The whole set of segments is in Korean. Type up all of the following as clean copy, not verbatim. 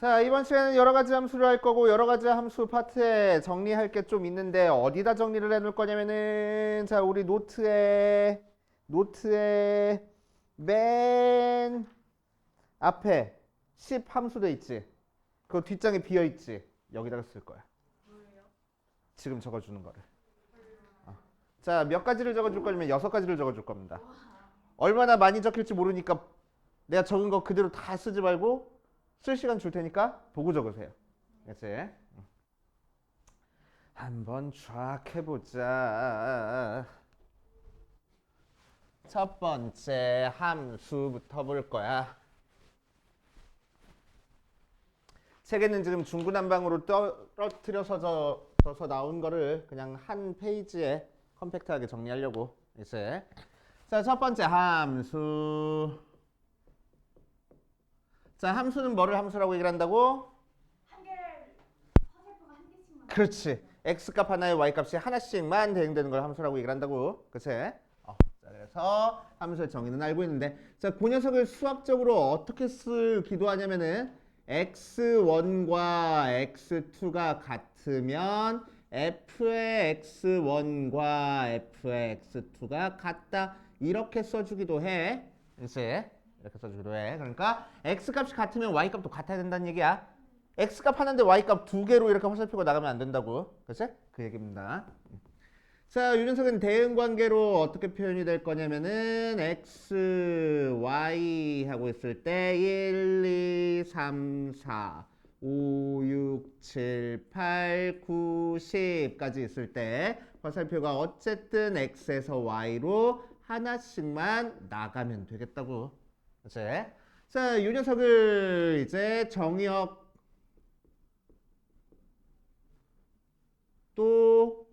자, 이번 시간에는 여러 가지 함수를 할 거고 여러 가지 함수 파트에 정리할 게 좀 있는데 어디다 정리를 해 놓을 거냐면은 자, 우리 노트에 맨 앞에 10 함수 돼 있지. 그 뒷장에 비어 있지. 여기다가 쓸 거야. 지금 적어 주는 거를. 자, 몇 가지를 적어 줄 거냐면 6가지를 적어 줄 겁니다. 얼마나 많이 적힐지 모르니까 내가 적은 거 그대로 다 쓰지 말고 쓸 시간 줄 테니까 보고 적으세요. 그치? 한번 쫙 해보자. 첫 번째 함수부터 볼 거야. 책에는 지금 중구난방으로 떨어뜨려서 나온 거를 그냥 한 페이지에 컴팩트하게 정리하려고 이제. 자, 첫 번째 함수. 자, 함수는 뭐를 함수라고 얘기를 한다고? 한 개를 화살표가 한 개씩만. 그렇지. x값 하나에 y값이 하나씩만 대응되는 걸 함수라고 얘기를 한다고. 그치? 자, 그래서 함수의 정의는 알고 있는데 자, 그 녀석을 수학적으로 어떻게 쓰기도 하냐면은 x1과 x2가 같으면 f의 x1과 f의 x2가 같다. 이렇게 써주기도 해. 그치? 이렇게 써주기도 해. 그러니까 x값이 같으면 y값도 같아야 된다는 얘기야. x값 하나인데 y값 두 개로 이렇게 화살표가 나가면 안 된다고. 그치? 그 얘기입니다. 자, 이 녀석은 대응관계로 어떻게 표현이 될 거냐면은 x, y 하고 있을 때 1, 2, 3, 4, 5, 6, 7, 8, 9, 10까지 있을 때 화살표가 어쨌든 x에서 y로 하나씩만 나가면 되겠다고. 그치? 자, 이 녀석을 이제 정의역 또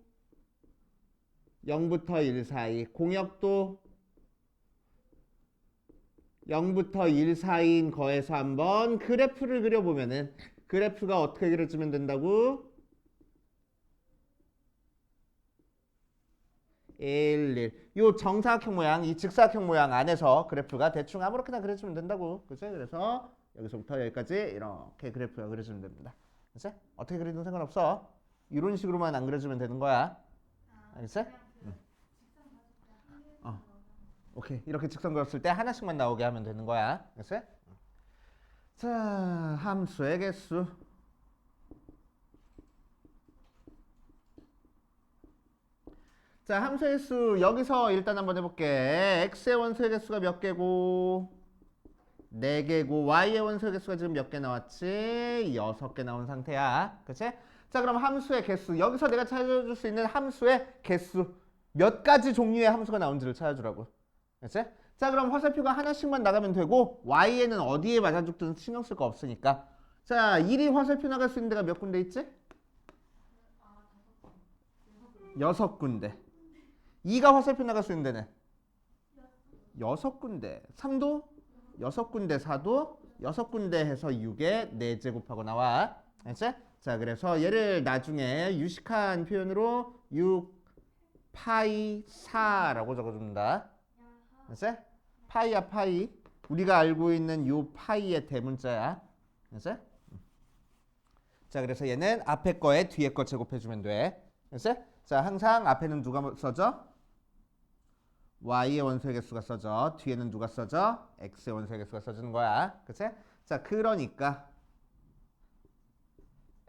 0부터 1 사이, 공역도 0부터 1 사이인 거에서 한번 그래프를 그려보면은 그래프가 어떻게 그려지면 된다고? 1, 1. 요 정사각형 모양, 이 직사각형 모양 안에서 그래프가 대충 아무렇게나 그려지면 된다고. 그치? 그래서 여기서부터 여기까지 이렇게 그래프가 그려지면 됩니다. 그치? 어떻게 그리든 상관없어. 이런 식으로만 안 그려주면 되는 거야. 알겠어? 오케이. 이렇게 직선 그었을 때 하나씩만 나오게 하면 되는 거야. 알겠어? 자, 함수의 개수. 자, 함수의 개수 여기서 일단 한번 해볼게. x의 원소의 개수가 몇 개고 4개고 y의 원소의 개수가 지금 몇 개 나왔지? 6개 나온 상태야. 그치? 자, 그럼 함수의 개수. 여기서 내가 찾아줄 수 있는 함수의 개수. 몇 가지 종류의 함수가 나온지를 찾아주라고. 그치? 자, 그럼 화살표가 하나씩만 나가면 되고 y에는 어디에 맞아 죽든 신경 쓸 거 없으니까. 자, 1이 화살표 나갈 수 있는 데가 몇 군데 있지? 6군데. 2가 화살표 나갈 수 있는 데는 6군데. 3도 6군데. 4도 6군데 해서 6에 4제 곱하고 나와. 알지? 자, 그래서 얘를 나중에 유식한 표현으로 6 파이 4라고 적어줍니다. 알지? 파이야 파이. 우리가 알고 있는 요 파이의 대문자야. 알지? 자, 그래서 얘는 앞에 거에 뒤에 거 제곱해주면 돼. 알지? 자, 항상 앞에는 누가 써져? y의 원소의 개수가 써져. 뒤에는 누가 써져? x의 원소의 개수가 써지는 거야. 그치? 자, 그러니까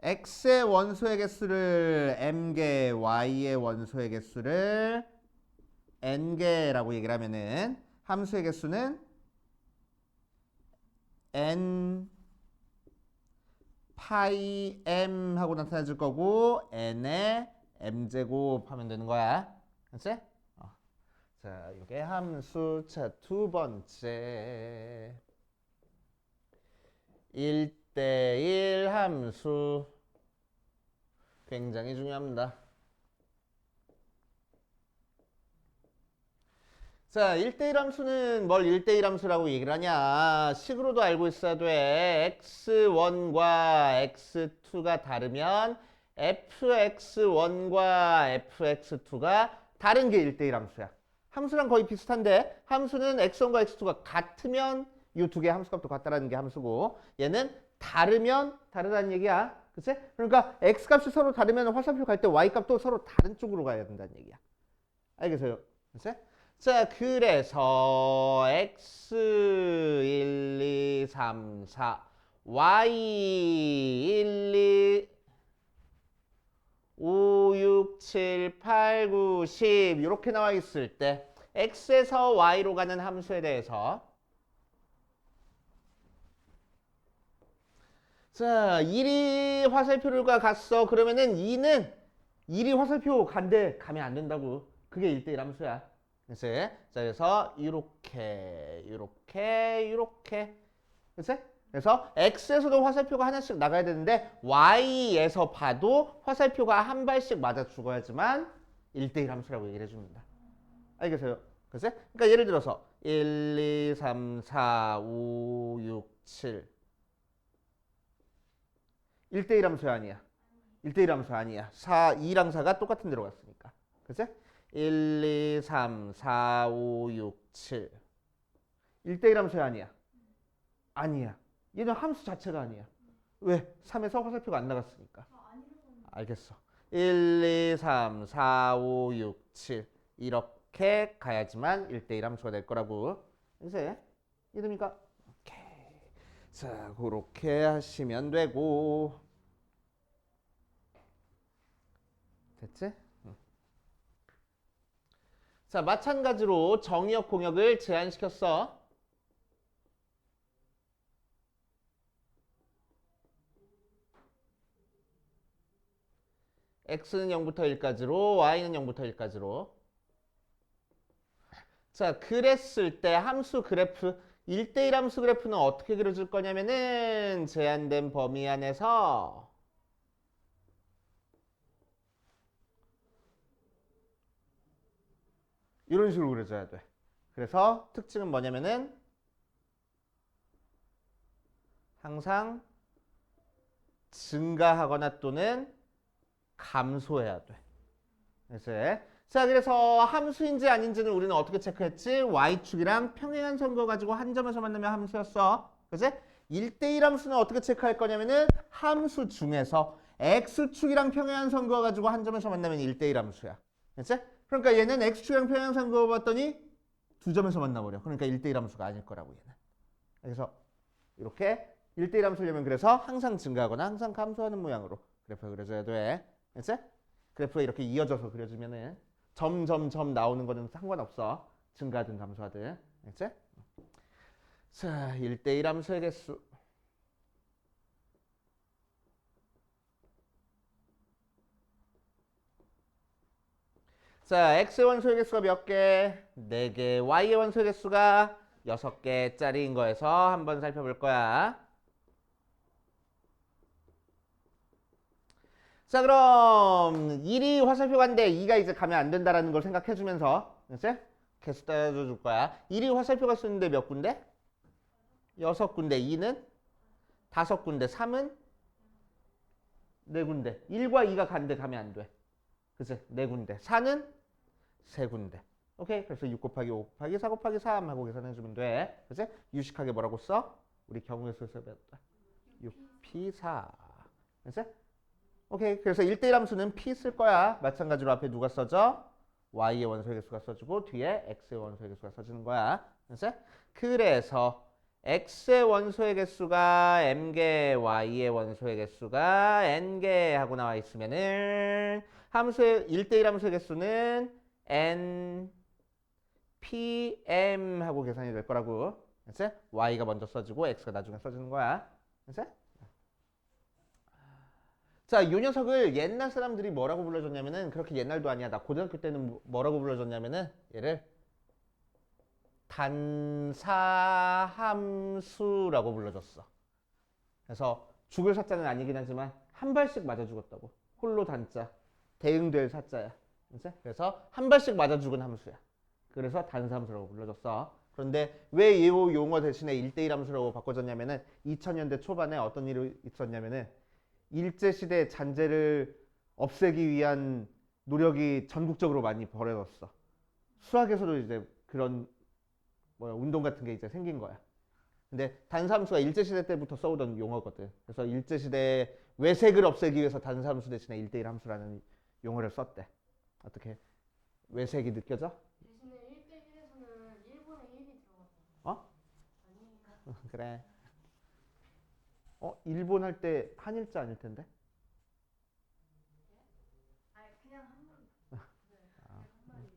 x의 원소의 개수를 m개, y의 원소의 개수를 n개라고 얘기를 하면은 함수의 개수는 n 파이 m 하고 나타나질 거고 n의 m제곱 하면 되는 거야. 그치? 자, 이게 함수. 자, 두 번째 1대1 함수. 굉장히 중요합니다. 자, 1대1 함수는 뭘 1대1 함수라고 얘기를 하냐. 식으로도 알고 있어야 돼. x1과 x2가 다르면 fx1과 fx2가 다른 게 1대1 함수야. 함수랑 거의 비슷한데 함수는 x1과 x2가 같으면 이 두 개의 함수값도 같다라는 게 함수고 얘는 다르면 다르다는 얘기야. 그치? 그러니까 x 값이 서로 다르면 화살표 갈 때 y 값도 서로 다른 쪽으로 가야 된다는 얘기야. 알겠어요? 그치? 자, 그래서 x 1, 2, 3, 4 y 1, 2, 5, 6, 7, 8, 9, 10 이렇게 나와 있을 때 x에서 y로 가는 함수에 대해서 자, 1이 화살표가 갔어. 그러면은 2는 1이 화살표 간데 가면 안 된다고. 그게 1대1 함수야. 그치? 자, 그래서 이렇게. 그치? 그래서 x에서도 화살표가 하나씩 나가야 되는데 y에서 봐도 화살표가 한 발씩 맞아 죽어야지만 1대1 함수라고 얘기를 해줍니다. 알겠어요? 그치? 그러니까 예를 들어서 1, 2, 3, 4, 5, 6, 7 1대1 함수 아니야. 1대1 함수 아니야. 2랑 4가 똑같은 데로 갔으니까. 그치? 1, 2, 3, 4, 5, 6, 7 1대1 함수 아니야. 아니야. 얘는 함수 자체가 아니야. 왜? 3에서 화살표가 안 나갔으니까. 알겠어. 1, 2, 3, 4, 5, 6, 7 이렇게 가야지만 1대1 함수가 될 거라고. 이제 이해됩니까? 오케이. 자, 그렇게 하시면 되고. 됐지? 자, 마찬가지로 정의역 공역을 제한시켰어. x는 0부터 1까지로 y는 0부터 1까지로. 자, 그랬을 때 함수 그래프 1대1 함수 그래프는 어떻게 그려줄 거냐면은 제한된 범위 안에서 이런 식으로 그려줘야 돼. 그래서 특징은 뭐냐면은 항상 증가하거나 또는 감소해야 돼. 그래서 함수인지 아닌지는 우리는 어떻게 체크했지? y축이랑 평행한 선 그어가지고 한 점에서 만나면 함수였어. 그치? 1대1 함수는 어떻게 체크할 거냐면은 함수 중에서 x축이랑 평행한 선 그어가지고 한 점에서 만나면 1대1 함수야. 그치? 그러니까 얘는 x축이랑 평행한 선 그어봤더니 두 점에서 만나버려. 그러니까 1대1 함수가 아닐 거라고 얘는. 그래서 이렇게 1대1 함수려면 그래서 항상 증가하거나 항상 감소하는 모양으로 그래프 그려줘야 돼. 그치? 그래프가 이렇게 이어져서 그려주면은 점점점 나오는 거는 상관없어. 증가하든 감소하든. 알겠지? 자, 1대1 함수의 개수. 자, x의 원소의 개수가 몇 개? 4개. y의 원소의 개수가 6개짜리인 거에서 한번 살펴볼 거야. 자, 그럼 1이 화살표 간데 2가 이제 가면 안 된다라는 걸 생각해 주면서 이제 개수 따져줄 거야. 1이 화살표가 쓰는데 몇 군데? 6군데. 2는 5군데. 3은 4군데. 1과 2가 간데 가면 안 돼. 그치? 4군데. 4는 3군데. 오케이? 그래서 6 곱하기 5 곱하기 4 곱하기 3 하고 계산해 주면 돼. 그치? 유식하게 뭐라고 써? 우리 경우의 수에서 배웠다. 6p4. 그치? 오케이. 그래서 1대1 함수는 p 쓸 거야. 마찬가지로 앞에 누가 써져? y의 원소의 개수가 써주고 뒤에 x의 원소의 개수가 써주는 거야. 그래서 x의 원소의 개수가 m개, y의 원소의 개수가 n개 하고 나와 있으면은 함수의 1대1 함수의 개수는 n pm 하고 계산이 될 거라고. y가 먼저 써주고 x가 나중에 써주는 거야. 자, 이 녀석을 옛날 사람들이 뭐라고 불러줬냐면은 그렇게 옛날도 아니야. 나 고등학교 때는 뭐라고 불러줬냐면은 얘를 단사함수라고 불러줬어. 그래서 죽을 사자는 아니긴 하지만 한 발씩 맞아 죽었다고. 홀로 단자, 대응될 사자야. 그래서 한 발씩 맞아 죽은 함수야. 그래서 단사함수라고 불러줬어. 그런데 왜 이 용어 대신에 1대1 함수라고 바꿔줬냐면은 2000년대 초반에 어떤 일이 있었냐면은 일제시대 잔재를 없애기 위한 노력이 전국적으로 많이 벌어졌어. 수학에서도 이제 그런 운동 같은 게 이제 생긴 거야. 근데 단수함수가 일제시대 때부터 써오던 용어거든. 그래서 일제시대 외색을 없애기 위해서 단수함수 대신에 1대1 함수라는 용어를 썼대. 어떻게 외색이 느껴져? 대신에 1대1에서는 1분의 1이 들어가서 어? 아닌가? 그래. 일본 할 때 한일자 아닐 텐데? 아니 그냥 한 번.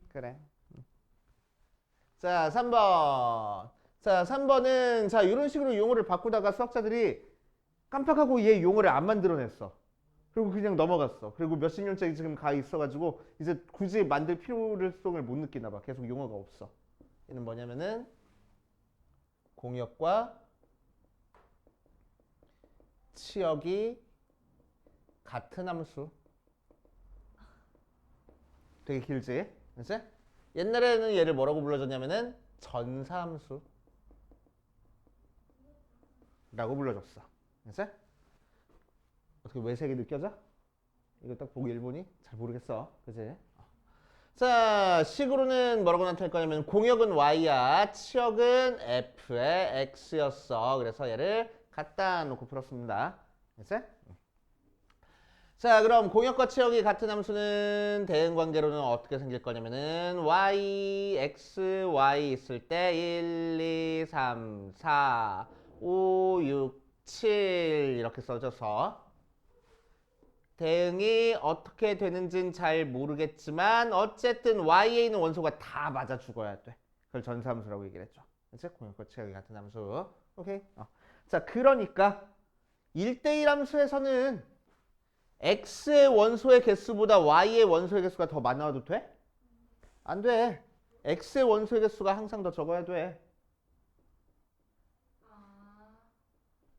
그래. 자, 3번. 자, 3번은 자, 이런 식으로 용어를 바꾸다가 수학자들이 깜빡하고 얘 용어를 안 만들어냈어. 그리고 그냥 넘어갔어. 그리고 몇십 년째 지금 가 있어가지고 이제 굳이 만들 필요성을 못 느끼나 봐. 계속 용어가 없어. 얘는 뭐냐면은 공역과 치역이 같은 함수. 되게 길지? 그치? 옛날에는 얘를 뭐라고 불러줬냐면은 전사함수 라고 불러줬어. 그치? 어떻게 외색이 느껴져? 이거 딱 보기 일본이 잘 모르겠어. 그치? 자, 식으로는 뭐라고 나타낼 거냐면 공역은 y야, 치역은 f의 x였어. 그래서 얘를 갖다 놓고 풀었습니다. 그치? 자, 그럼 공역과 치역이 같은 함수는 대응 관계로는 어떻게 생길 거냐면은 y, x, y 있을 때 1, 2, 3, 4, 5, 6, 7 이렇게 써져서 대응이 어떻게 되는지는 잘 모르겠지만 어쨌든 y에 있는 원소가 다 맞아 죽어야 돼. 그걸 전사함수라고 얘기를 했죠. 그치? 공역과 치역이 같은 함수. 오케이? 자, 그러니까 1대1 함수에서는 x의 원소의 개수보다 y의 원소의 개수가 더 많아도 돼? 안 돼. x의 원소의 개수가 항상 더 적어야 돼.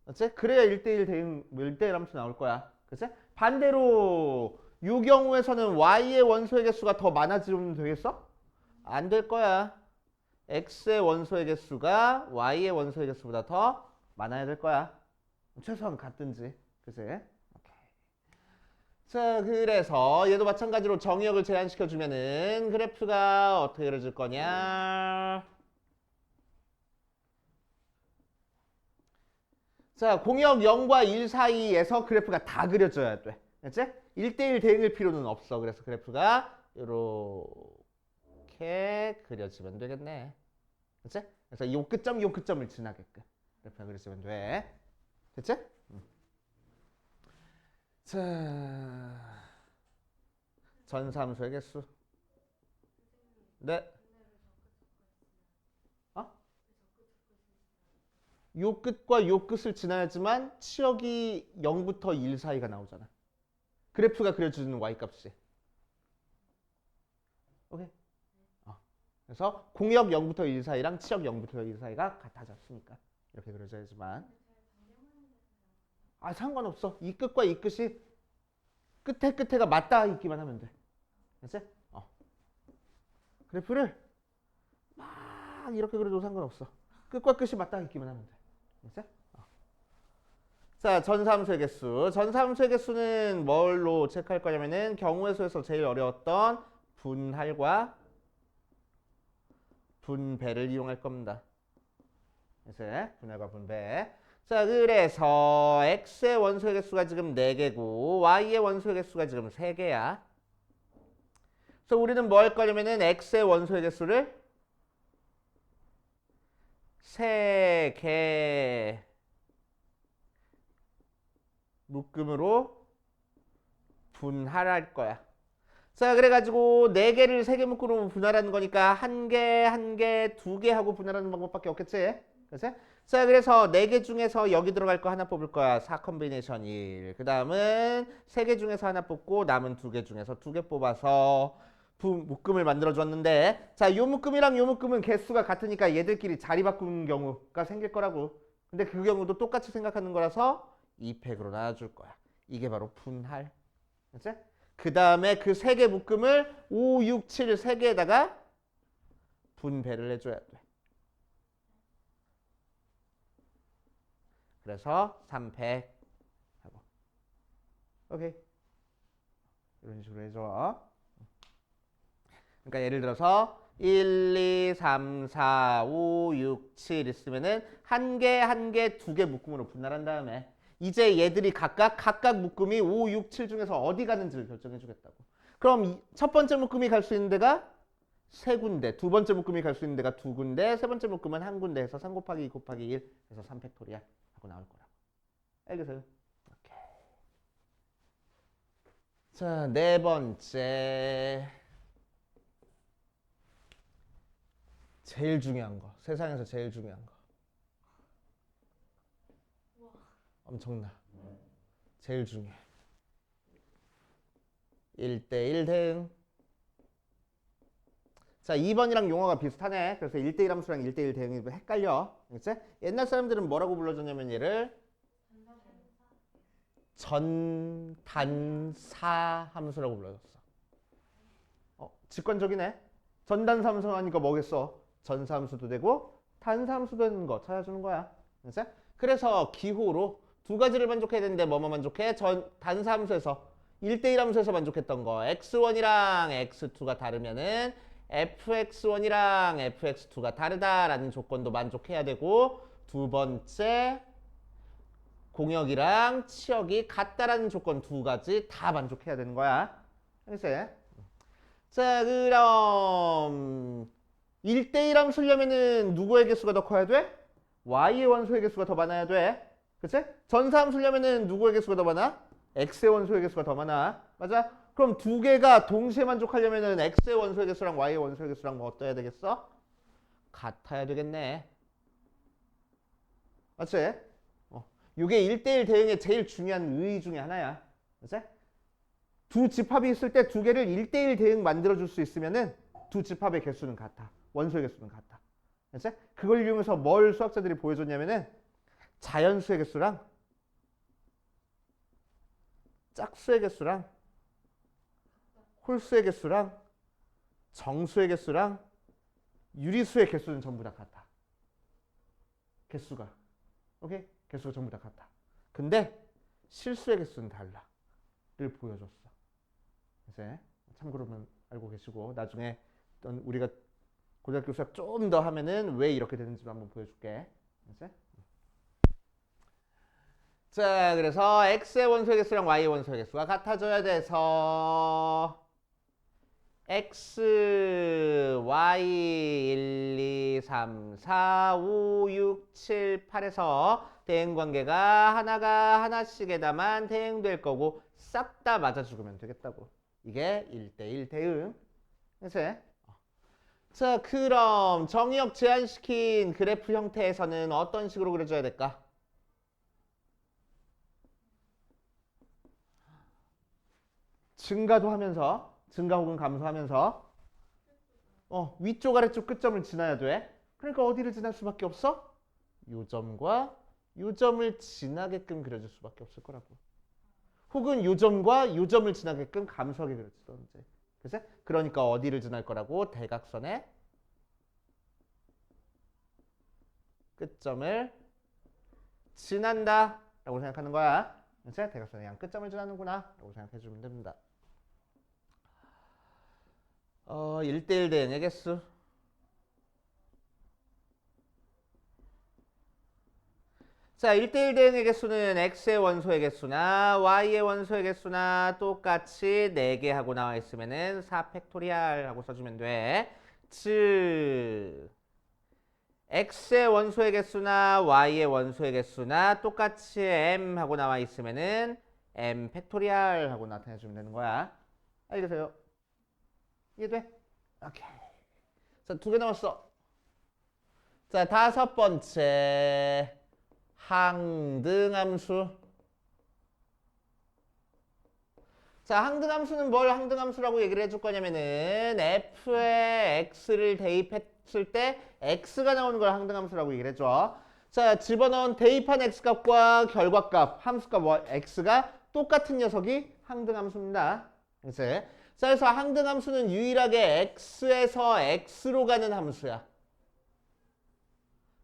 그치? 그래야 1대1 대응, 1대1 함수 나올 거야. 그치? 반대로 이 경우에서는 y의 원소의 개수가 더 많아지면 되겠어? 안 될 거야. x의 원소의 개수가 y의 원소의 개수보다 더 많아야 될 거야. 최소한 같든지. 그치? 자, 그래서 얘도 마찬가지로 정의역을 제한시켜주면은 그래프가 어떻게 그려질 거냐? 자, 공역 0과 1 사이에서 그래프가 다 그려져야 돼. 그치? 1대1 대응일 필요는 없어. 그래서 그래프가 이렇게 그려지면 되겠네. 그치? 그래서 요 끝점, 요 끝점을 지나게끔 그래프가 그려지면 돼. 됐지? 자, 전사함수의 개수. 네. 요 끝과 요 끝을 지나야지만 치역이 0부터 1 사이가 나오잖아. 그래프가 그려주는 y값이. 오케이? 그래서 공역 0부터 1 사이랑 치역 0부터 1 사이가 같아졌으니까 이렇게 그려져야지만. 상관없어. 이 끝과 이 끝이 끝에 끝에가 맞닿아 있기만 하면 돼. 그치? 그래프를 막 이렇게 그려도 상관없어. 끝과 끝이 맞닿아 있기만 하면 돼. 그치? 자, 전사함수의 개수. 전사함수의 개수는 뭘로 체크할 거냐면은 경우의 수에서 제일 어려웠던 분할과 분배를 이용할 겁니다. 그래서 분할과 분배. 자, 그래서 x의 원소의 개수가 지금 4개고 y의 원소의 개수가 지금 3개야. 그래서 우리는 뭐 할 거냐면은 x의 원소의 개수를 3개 묶음으로 분할할 거야. 자, 그래가지고 4개를 3개 묶음으로 분할하는 거니까 1개, 1개, 2개 하고 분할하는 방법밖에 없겠지? 그치? 자, 그래서 4개 중에서 여기 들어갈 거 하나 뽑을 거야. 4 컨비네이션 1. 그 다음은 3개 중에서 하나 뽑고 남은 2개 중에서 2개 뽑아서 묶음을 만들어 줬는데, 자, 요 묶음이랑 요 묶음은 개수가 같으니까 얘들끼리 자리 바꾸는 경우가 생길 거라고. 근데 그 경우도 똑같이 생각하는 거라서 2팩으로 나눠줄 거야. 이게 바로 분할. 그치? 그 다음에 그 3개 묶음을 5, 6, 7 3개에다가 분배를 해줘야 돼. 그래서 3팩 하고. 오케이. 이런 식으로 해줘. 그러니까 예를 들어서 1, 2, 3, 4, 5, 6, 7 있으면은 한 개, 한 개, 두 개 묶음으로 분할한 다음에 이제 얘들이 각각 묶음이 5, 6, 7 중에서 어디 가는지를 결정해 주겠다고. 그럼 첫 번째 묶음이 갈 수 있는 데가 세 군데, 두 번째 묶음이 갈 수 있는 데가 두 군데, 세 번째 묶음은 한 군데 해서 3 곱하기 2 곱하기 1 해서 3팩토리얼 하고 나올 거라고. 알겠어요? 오케이. 자, 네 번째. 제일 중요한 거. 세상에서 제일 중요한 거. 엄청나. 제일 중요해. 1대1 대응. 자, 2번이랑 용어가 비슷하네. 그래서 1대1 함수랑 1대1 대응이 헷갈려. 그치? 옛날 사람들은 뭐라고 불러줬냐면 얘를 전단사 함수라고 불러줬어. 직관적이네. 전단사 함수 하니까 뭐겠어? 전사 함수도 되고 단사 함수도 되는 거 찾아주는 거야. 그치? 그래서 기호로 두 가지를 만족해야 되는데 뭐만 만족해? 단사 함수에서 1대1 함수에서 만족했던 거 x1이랑 x2가 다르면은 fx1이랑 fx2가 다르다라는 조건도 만족해야 되고 두 번째 공역이랑 치역이 같다라는 조건 두 가지 다 만족해야 되는 거야. 알겠어요? 자, 그럼 1대1 함수려면은 누구의 개수가 더 커야 돼? y의 원소의 개수가 더 많아야 돼. 그치? 전사 함수려면은 누구의 개수가 더 많아? x의 원소의 개수가 더 많아. 맞아? 그럼 두 개가 동시에 만족하려면은 x의 원소의 개수랑 y의 원소의 개수랑 뭐 어떠해야 되겠어? 같아야 되겠네. 맞지? 이게 1대1 대응의 제일 중요한 의의 중에 하나야. 그치? 두 집합이 있을 때 두 개를 1대1 대응 만들어줄 수 있으면은 두 집합의 개수는 같아. 원소의 개수는 같아. 그치? 그걸 이용해서 뭘 수학자들이 보여줬냐면은 자연수의 개수랑 짝수의 개수랑 홀수의 개수랑 정수의 개수랑 유리수의 개수는 전부 다 같아. 개수가. 오케이? 개수가 전부 다 같아. 근데 실수의 개수는 달라를 보여줬어. 이제 참고로만 알고 계시고 나중에 우리가 고등학교 수학 좀 더 하면은 왜 이렇게 되는지 한번 보여줄게. 이제 자, 그래서 x의 원소의 개수랑 y의 원소의 개수가 같아져야 돼서 x, y 1, 2, 3, 4, 5, 6, 7, 8에서 대응 관계가 하나가 하나씩에다만 대응될 거고 싹 다 맞아 죽으면 되겠다고. 이게 1대1 대응. 그치? 자, 그럼 정의역 제한시킨 그래프 형태에서는 어떤 식으로 그려줘야 될까? 증가도 하면서 증가 혹은 감소하면서 위쪽 아래쪽 끝점을 지나야 돼. 그러니까 어디를 지날 수밖에 없어? 요 점과 요 점을 지나게끔 그려줄 수밖에 없을 거라고. 혹은 요 점과 요 점을 지나게끔 감소하게 그려주던지. 그치? 그러니까 어디를 지날 거라고? 대각선의 끝점을 지난다 라고 생각하는 거야. 그치? 대각선의 양 끝점을 지나는구나 라고 생각해주면 됩니다. 1대1 대응의 개수. 자, 1대1 대응의 개수는 x의 원소의 개수나 y의 원소의 개수나 똑같이 4개 하고 나와 있으면은 4팩토리얼 하고 써주면 돼. 즉 x의 원소의 개수나 y의 원소의 개수나 똑같이 m 하고 나와 있으면은 m 팩토리얼 하고 나타내주면 되는 거야. 알겠어요? 이해돼? 오케이. 자, 2개 남았어. 자, 다섯 번째. 항등함수. 자, 항등함수는 뭘 항등함수라고 얘기를 해줄 거냐면은 f에 x를 대입했을 때 x가 나오는 걸 항등함수라고 얘기를 해줘. 자, 집어넣은 대입한 x값과 결과값, 함수값 x가 똑같은 녀석이 항등함수입니다. 그치? 자, 그래서 항등함수는 유일하게 x에서 x로 가는 함수야.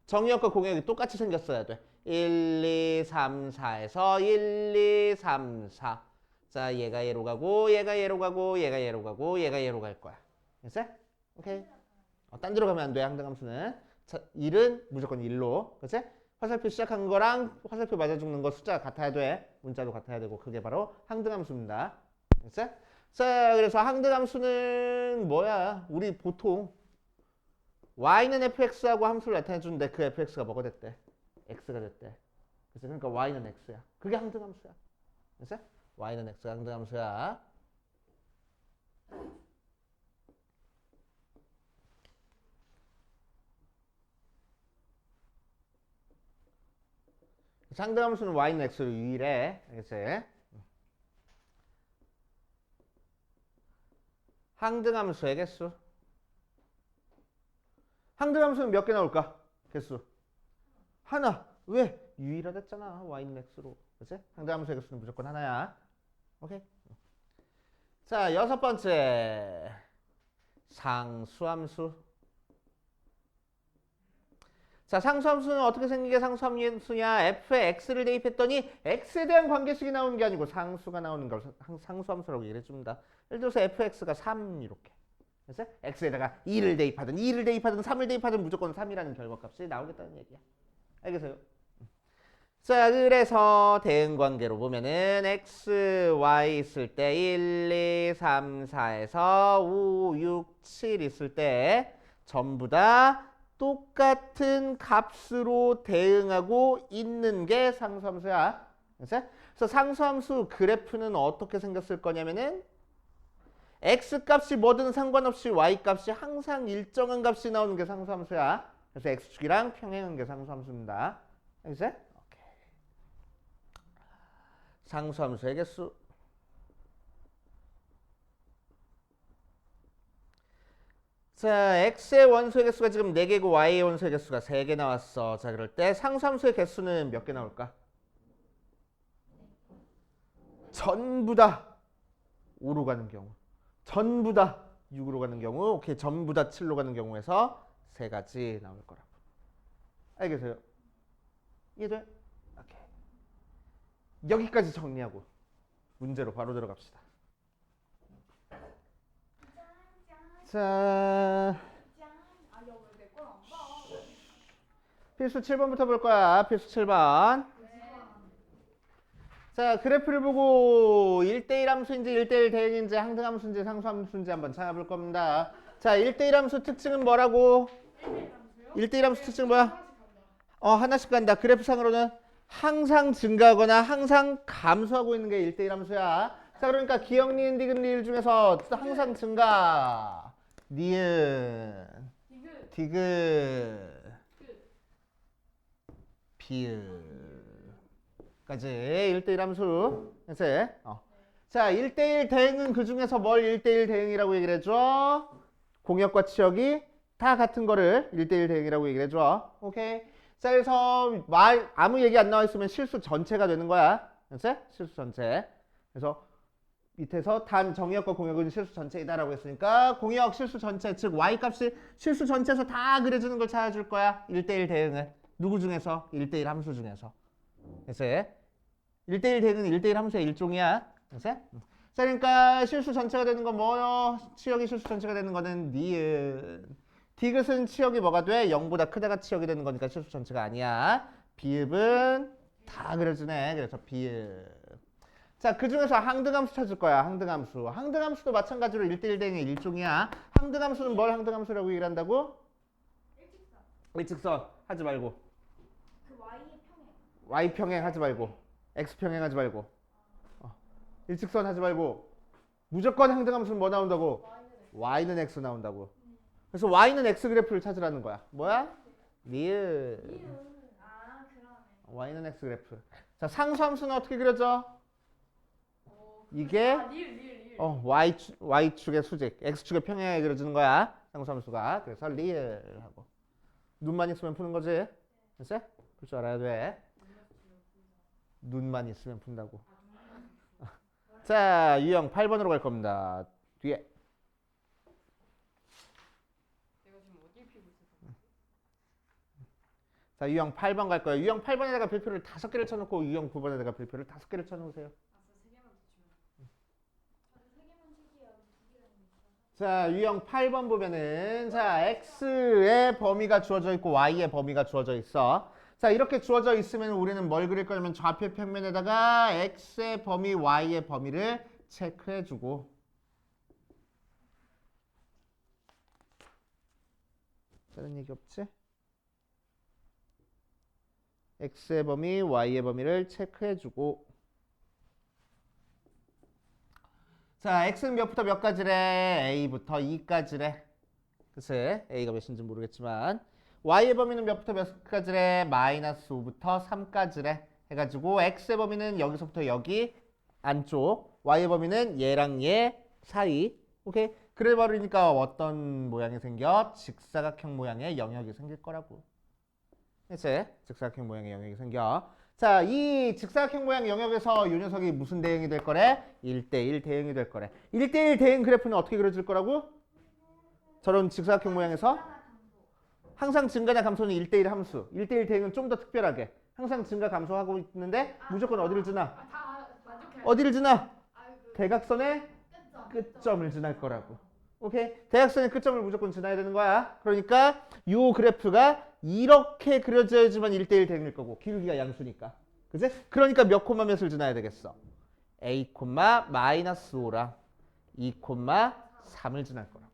정의역과 공역이 똑같이 생겼어야 돼. 1, 2, 3, 4에서 1, 2, 3, 4. 자, 얘가 얘로 가고, 얘가 얘로 가고, 얘가 얘로 가고, 얘가 얘로 갈 거야. 됐어? 오케이? 딴 데로 가면 안 돼. 항등함수는. 자, 1은 무조건 1로. 그치? 화살표 시작한 거랑 화살표 맞아 죽는 거 숫자가 같아야 돼. 문자도 같아야 되고 그게 바로 항등함수입니다. 그치? 자, 그래서 항등함수는 뭐야? 우리 보통 y는 fx하고 함수를 나타내 주는데 그 fx가 뭐가 됐대? x가 됐대. 그래서 그러니까 y는 x야. 그게 항등함수야. 그래서 y는 x가 항등함수야. 항등함수는 y는 x로 유일해. 알겠지? 항등함수의 개수. 항등함수는 몇 개 나올까? 개수. 하나. 왜? 유일하댔잖아. y는 x로. 그치? 항등함수의 개수는 무조건 하나야. 오케이? 자, 6번째. 상수함수. 자, 상수함수는 어떻게 생긴 게 상수함수냐? f에 x를 대입했더니 x에 대한 관계식이 나오는 게 아니고 상수가 나오는 걸 상수함수라고 얘기를 해줍니다. 예를 들어서 fx가 3 이렇게. 그래서 x에다가 2를 대입하든 2를 대입하든 3을 대입하든 무조건 3이라는 결과값이 나오겠다는 얘기야. 알겠어요? 자, 그래서 대응 관계로 보면은 x, y 있을 때 1, 2, 3, 4에서 5, 6, 7 있을 때 전부 다 똑같은 값으로 대응하고 있는 게 상수함수야. 그래서 상수함수 그래프는 어떻게 생겼을 거냐면은 x 값이 뭐든 상관없이 y 값이 항상 일정한 값이 나오는 게 상수함수야. 그래서 x축이랑 평행한 게 상수함수입니다. 알겠지? 오케이. 상수함수의 개수. 자, x의 원소의 개수가 지금 4개고 y의 원소의 개수가 3개 나왔어. 자, 그럴 때 상수함수의 개수는 몇 개 나올까? 전부 다 5로 가는 경우. 전부 다 6으로 가는 경우. 오케이. 전부 다 7로 가는 경우에서 3가지 나올 거라고. 알겠어요? 이해돼? 오케이. 여기까지 정리하고 문제로 바로 들어갑시다. 자, 필수 7번부터 볼 거야. 필수 7번. 자, 그래프를 보고 1대1 함수인지 1대1 대응인지 항등함수인지 상수함수인지 한번 찾아볼 겁니다. 자, 1대1 함수 특징은 뭐라고? 1대1 함수 특징은 뭐야? 하나씩 간다. 그래프상으로는 항상 증가하거나 항상 감소하고 있는 게 1대1 함수야. 자, 그러니까 기억, 니은, 디귿, 리을 중에서 항상 증가. 니은, 디귿, 비읍까지 1대1 함수. 그치? 자, 1대1 대응은 그 중에서 뭘 1대1 대응이라고 얘기를 해줘? 공역과 치역이 다 같은 거를 1대1 대응이라고 얘기를 해줘. 오케이? 자, 그래서 아무 얘기 안 나와 있으면 실수 전체가 되는 거야. 그치? 실수 전체. 그래서 밑에서 단 정의역과 공역은 실수 전체이다라고 했으니까 공역 실수 전체, 즉 y값이 실수 전체에서 다 그려주는 걸 찾아줄 거야. 1대1 대응은. 누구 중에서? 1대1 함수 중에서. 그래서 1대1 대응은 1대1 함수의 일종이야. 그래서 자, 그러니까 실수 전체가 되는 건 뭐요? 치역이 실수 전체가 되는 거는 니은. 디귿은 치역이 뭐가 돼? 0보다 크다가 치역이 되는 거니까 실수 전체가 아니야. 비읍은 다 그려주네. 그래서 비읍. 자, 그 중에서 항등함수 찾을 거야. 항등함수. 항등함수도 마찬가지로 1대1 대응의 일종이야. 항등함수는 뭘 항등함수라고 얘기를 한다고? 일직선 하지 말고. 그 Y의 평행. Y 평행 하지 말고. X 평행 하지 말고. 일직선 하지 말고. 무조건 항등함수는 뭐 나온다고? Y는 X 나온다고. 그래서 Y는 X 그래프를 찾으라는 거야. 뭐야? 리을. 아, 그러네. Y는 X 그래프. 자, 상수함수는 어떻게 그려져? 이게 리을. Y축의 수직, X축의 평행하게 그려주는 거야. 상수함수가. 그래서 리을하고. 눈만 있으면 푸는 거지. 됐어? 풀 줄 알아야 돼. 눈만 있으면 푼다고. 자, 유형 8번으로 갈 겁니다. 뒤에. 자, 유형 8번 갈 거예요. 유형 8번에다가 별표를 5개를 쳐놓고 유형 9번에다가 별표를 5개를 쳐놓으세요. 자, 유형 8번 보면은 자, x의 범위가 주어져 있고 y의 범위가 주어져 있어. 자, 이렇게 주어져 있으면 우리는 뭘 그릴 거냐면 좌표 평면에다가 x의 범위, y의 범위를 체크해 주고 다른 얘기 없지? x의 범위, y의 범위를 체크해 주고 자, x는 몇부터 몇까지래? a부터 2까지래. 그치? a가 몇인지 모르겠지만 y의 범위는 몇부터 몇까지래? 마이너스 5부터 3까지래. 해가지고 x의 범위는 여기서부터 여기 안쪽, y의 범위는 얘랑 얘 사이. 오케이? 그래 버리니까 어떤 모양이 생겨? 직사각형 모양의 영역이 생길 거라고. 그치? 직사각형 모양의 영역이 생겨. 자, 이 직사각형 모양 영역에서 이 녀석이 무슨 대응이 될 거래? 1대1 대응이 될 거래. 1대1 대응 그래프는 어떻게 그려질 거라고? 저런 직사각형 모양에서 항상 증가나 감소는 1대1 함수. 1대1 대응은 좀 더 특별하게 항상 증가 감소하고 있는데 무조건 어디를 지나? 다 만족해. 어디를 지나? 그 대각선의 끝점. 끝점을 지날 거라고. 오케이? 대각선의 끝점을 무조건 지나야 되는 거야. 그러니까 이 그래프가 이렇게 그려져야지만 1대1 대응일 거고 기울기가 양수니까. 그치? 그러니까 몇 콤마 몇을 지나야 되겠어? a 콤마 마이너스 5랑 2 콤마 3을 지날 거라고.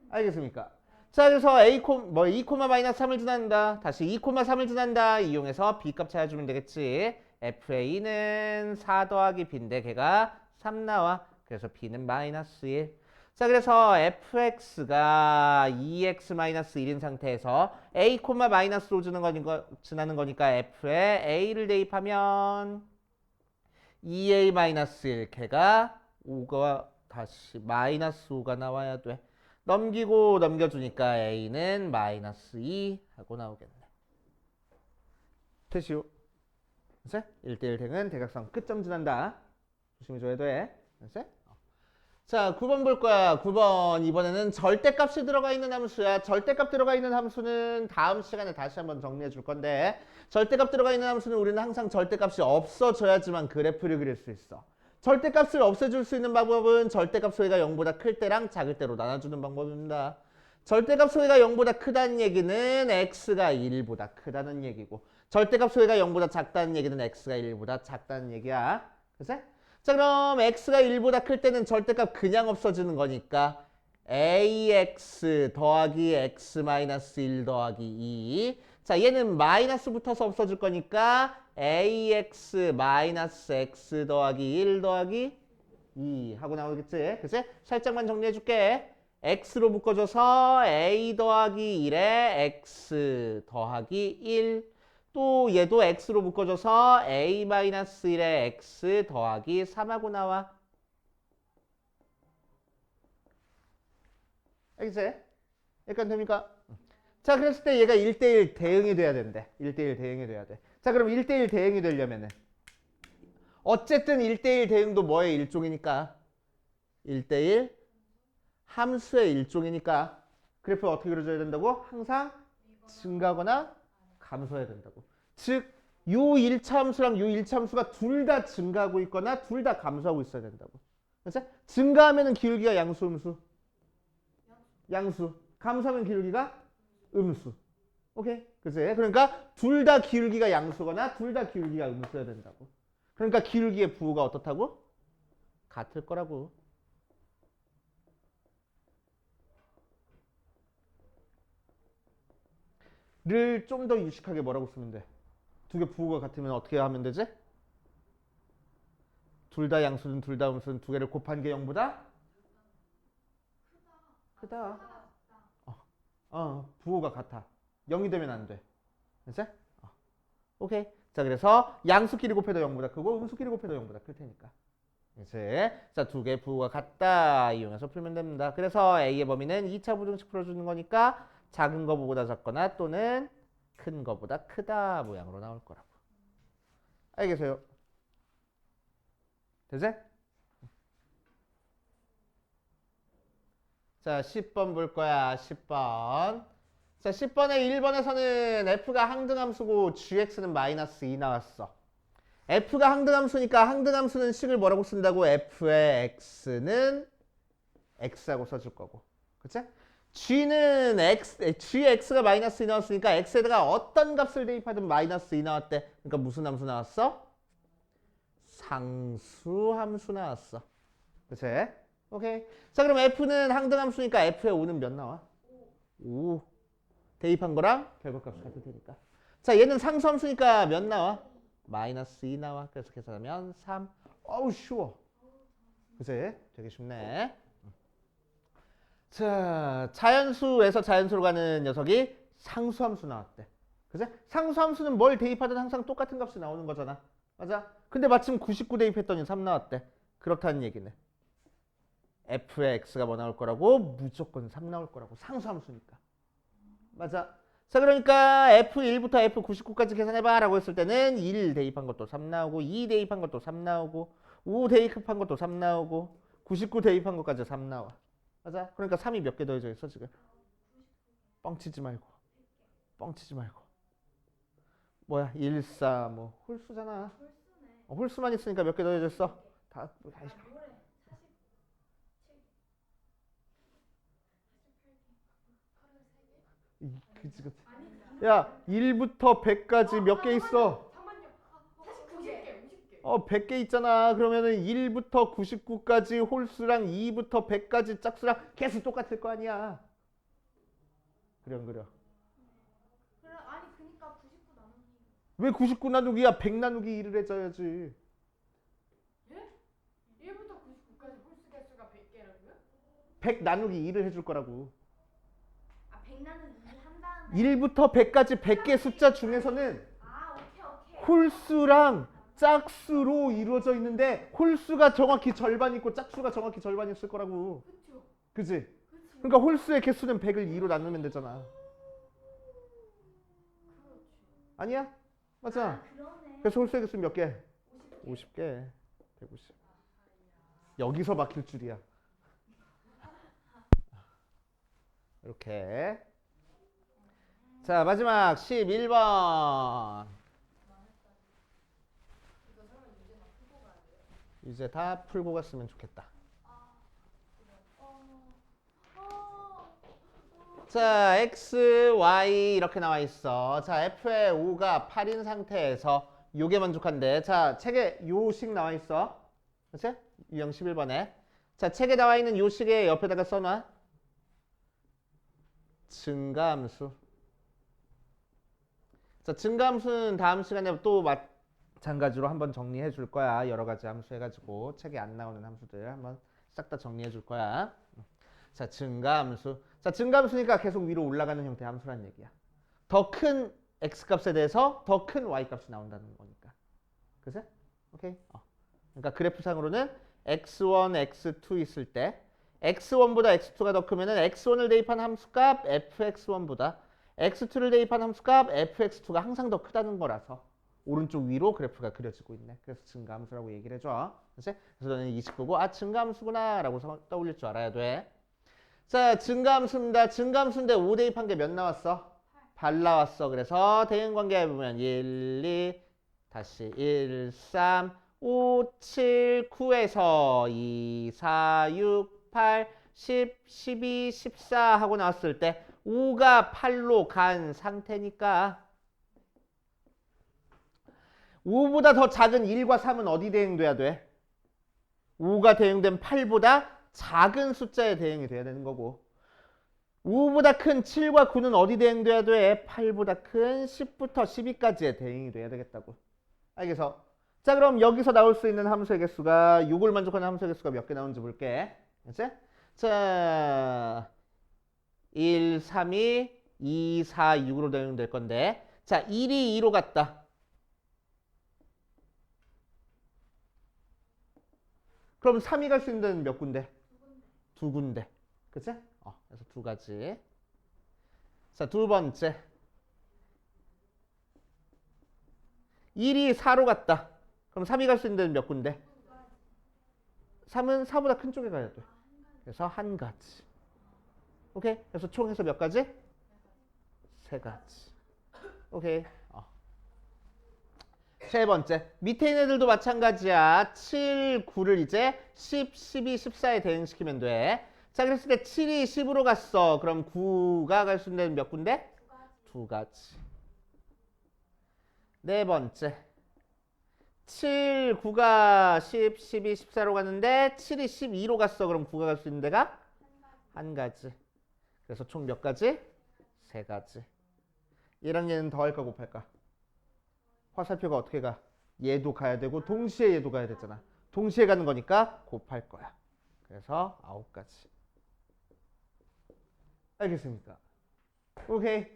알겠습니까? 자, 그래서 2 콤마 마이너스 3을 지난다. 다시 2 콤마 3을 지난다. 이용해서 b 값 찾아주면 되겠지. fa는 4 더하기 b인데 걔가 3 나와. 그래서 b는 마이너스 1. 자, 그래서 fx가 2x-1인 상태에서 a, 마이너스 5 지나는 거니까 f에 a를 대입하면 2a-1 걔가 5가 다시 마이너스 5가 나와야 돼. 넘기고 넘겨주니까 a는 마이너스 2 하고 나오겠네. 됐슈. 그치? 1대1 대응은 대각선 끝점 지난다. 조심해줘야 돼. 됐지? 자, 9번 볼 거야. 9번. 이번에는 절대값이 들어가 있는 함수야. 절대값 들어가 있는 함수는 다음 시간에 다시 한번 정리해 줄 건데 절대값 들어가 있는 함수는 우리는 항상 절대값이 없어져야지만 그래프를 그릴 수 있어. 절대값을 없애줄 수 있는 방법은 절대값 소리가 0보다 클 때랑 작을 때로 나눠주는 방법입니다. 절대값 소리가 0보다 크다는 얘기는 x가 1보다 크다는 얘기고 절대값 소리가 0보다 작다는 얘기는 x가 1보다 작다는 얘기야. 그치? 자, 그럼 x가 1보다 클 때는 절대값 그냥 없어지는 거니까 ax 더하기 x 마이너스 1 더하기 2. 자, 얘는 마이너스 붙어서 없어질 거니까 ax 마이너스 x 더하기 1 더하기 2 하고 나오겠지? 그치? 살짝만 정리해 줄게. x로 묶어줘서 a 더하기 1에 x 더하기 1. 또 얘도 x로 묶어줘서 a-1에 x 더하기 3하고 나와. 알겠지? 약간 됩니까? 자, 그랬을 때 얘가 1대1 대응이 돼야 된대. 1대1 대응이 돼야 돼. 자, 그럼 1대1 대응이 되려면은 어쨌든 1대1 대응도 뭐의 일종이니까? 1대1 함수의 일종이니까 그래프 어떻게 그려줘야 된다고? 항상 증가하거나 감소해야 된다고. 즉, 요 1차 함수랑 요 1차 함수가 둘 다 증가하고 있거나 둘 다 감소하고 있어야 된다고. 그렇지? 증가하면은 기울기가 양수, 음수? 양수. 감소하면 기울기가 음수. 오케이? 그치? 그러니까 둘 다 기울기가 양수거나 둘 다 기울기가 음수여야 된다고. 그러니까 기울기의 부호가 어떻다고? 같을 거라고. 를 좀 더 유식하게 뭐라고 쓰면 돼? 두 개 부호가 같으면 어떻게 하면 되지? 둘 다 양수든 둘 다 음수든 두 개를 곱한 게 0보다? 크다. 부호가 같아. 0이 되면 안 돼. 됐지? 오케이. 자, 그래서 양수끼리 곱해도 0보다 크고 음수끼리 곱해도 0보다 클 테니까. 이제 자, 두 개 부호가 같다. 이용해서 풀면 됩니다. 그래서 A의 범위는 2차 부등식 풀어주는 거니까 작은 거보다 작거나 또는 큰 거보다 크다 모양으로 나올 거라고. 알겠어요? 되지? 자, 10번 볼 거야. 10번. 자, 10번에 1번에서는 f가 항등함수고 gx는 마이너스 2 나왔어. f가 항등함수니까 항등함수는 식을 뭐라고 쓴다고? f의 x는 x하고 써줄 거고. 그치? g는 gx가 마이너스 2 나왔으니까 x에다가 어떤 값을 대입하든 마이너스 2 나왔대. 그러니까 무슨 함수 나왔어? 상수 함수 나왔어. 그치? 오케이. 자, 그럼 f는 항등함수니까 f의 5는 몇 나와? 5. 대입한 거랑 결과값이 같을 테니까. 자, 얘는 상수함수니까 몇 나와? 마이너스 2 나와. 그래서 계산하면 3. 어우, 쉬워. 그치? 되게 쉽네. 자, 자연수에서 자연수로 가는 녀석이 상수함수 나왔대. 그치? 상수함수는 뭘 대입하든 항상 똑같은 값이 나오는 거잖아. 맞아? 근데 마침 99 대입했더니 3 나왔대. 그렇다는 얘기네. f의 x가 뭐 나올 거라고? 무조건 3 나올 거라고. 상수함수니까. 맞아. 자, 그러니까 f1부터 f99까지 계산해봐 라고 했을 때는 1 대입한 것도 3 나오고 2 대입한 것도 3 나오고 5 대입한 것도 3 나오고 99 대입한 것까지 3 나와. 맞아. 그러니까 3이 몇 개 더해져 있어 지금. 뻥치지 말고. 뻥치지 말고. 뭐야 1, 4 뭐 홀수잖아. 홀수만 있으니까 몇 개 더해져 있어? 다 그치 그치. 야 1부터 100까지 몇 개 있어? 100개 있잖아. 그러면은 1부터 99까지 홀수랑 2부터 100까지 짝수랑 개수 똑같을 거 아니야. 그래 안 그래? 아니 그니까 99 나누기. 왜 99 나누기야? 100 나누기 1을 해줘야지. 예? 1부터 99까지 홀수 개수가 100개라고요? 100 나누기 2를 해줄 거라고. 아 100 나누기 2한 다음에 1부터 100까지 100개 숫자 중에서는 아 오케이 홀수랑 짝수로 이루어져 있는데 홀수가 정확히 절반 있고 짝수가 정확히 절반 있을 거라고. 그쵸 그지? 그러니까 홀수의 개수는 100을 2로 나누면 되잖아. 그렇지. 아니야? 맞아. 그러네. 그래서 홀수의 개수는 몇 개? 50개. 150. 여기서 막힐 줄이야. 이렇게. 자, 마지막 11번. 이제 다 풀고 갔으면 좋겠다. 자, x, y 이렇게 나와 있어. 자, f의 5가 8인 상태에서 요게 만족한데. 자, 책에 요식 나와 있어. 그치? 유형 11번에. 자, 책에 나와 있는 요식의 옆에다가 써놔. 증가함수. 자, 증가함수는 다음 시간에 또 마찬가지로 한번 정리해 줄 거야. 여러 가지 함수 해가지고 책에 안 나오는 함수들 한번 싹 다 정리해 줄 거야. 자, 증가함수. 자, 증가함수니까 계속 위로 올라가는 형태의 함수란 얘기야. 더 큰 x값에 대해서 더 큰 y값이 나온다는 거니까. 그치? 오케이? 그러니까 그래프상으로는 x1, x2 있을 때 x1보다 x2가 더 크면은 x1을 대입한 함수값 fx1보다 x2를 대입한 함수값 fx2가 항상 더 크다는 거라서 오른쪽 위로 그래프가 그려지고 있네. 그래서 증가함수라고 얘기를 해줘. 그치? 그래서 너는 29고 아 증가함수구나 라고 떠올릴 줄 알아야 돼. 자, 증가함수입니다. 증가함수인데 5 대입한 게 몇 나왔어? 8 나왔어. 그래서 대응관계 보면 1, 2, 다시 1, 3, 5, 7, 9에서 2, 4, 6, 8, 10, 12, 14 하고 나왔을 때 5가 8로 간 상태니까 5보다 더 작은 1과 3은 어디 대응돼야 돼? 5가 대응된 8보다 작은 숫자에 대응이 돼야 되는 거고 5보다 큰 7과 9는 어디 대응돼야 돼? 8보다 큰 10부터 12까지의 대응이 돼야 되겠다고. 알겠어? 자, 그럼 여기서 나올 수 있는 함수의 개수가 6을 만족하는 함수의 개수가 몇 개 나오는지 볼게. 그치? 자, 1, 3이 2, 4, 6으로 대응될 건데 자, 1이 2로 갔다. 그럼 3이 갈 수 있는 데는 몇 군데? 두 군데. 그치? 그래서 두 가지. 자, 두 번째. 1이 4로 갔다. 그럼 3이 갈 수 있는 데는 몇 군데? 3은 4보다 큰 쪽에 가야 돼. 그래서 한 가지. 오케이? 그래서 총 해서 몇 가지? 세 가지. 오케이. 세 번째. 밑에 있는 애들도 마찬가지야. 7, 9를 이제 10, 12, 14에 대응시키면 돼. 자, 그랬을 때 7이 10으로 갔어. 그럼 9가 갈 수 있는 데는 몇 군데? 두 가지. 네 번째. 7, 9가 10, 12, 14로 갔는데 7이 12로 갔어. 그럼 9가 갈 수 있는 데가 한 가지. 그래서 총 몇 가지? 세 가지. 얘랑 얘는 더할까 곱할까? 화살표가 어떻게 가? 얘도 가야 되고 동시에 얘도 가야 되잖아. 동시에 가는 거니까 곱할 거야. 그래서 9가지. 알겠습니까? 오케이.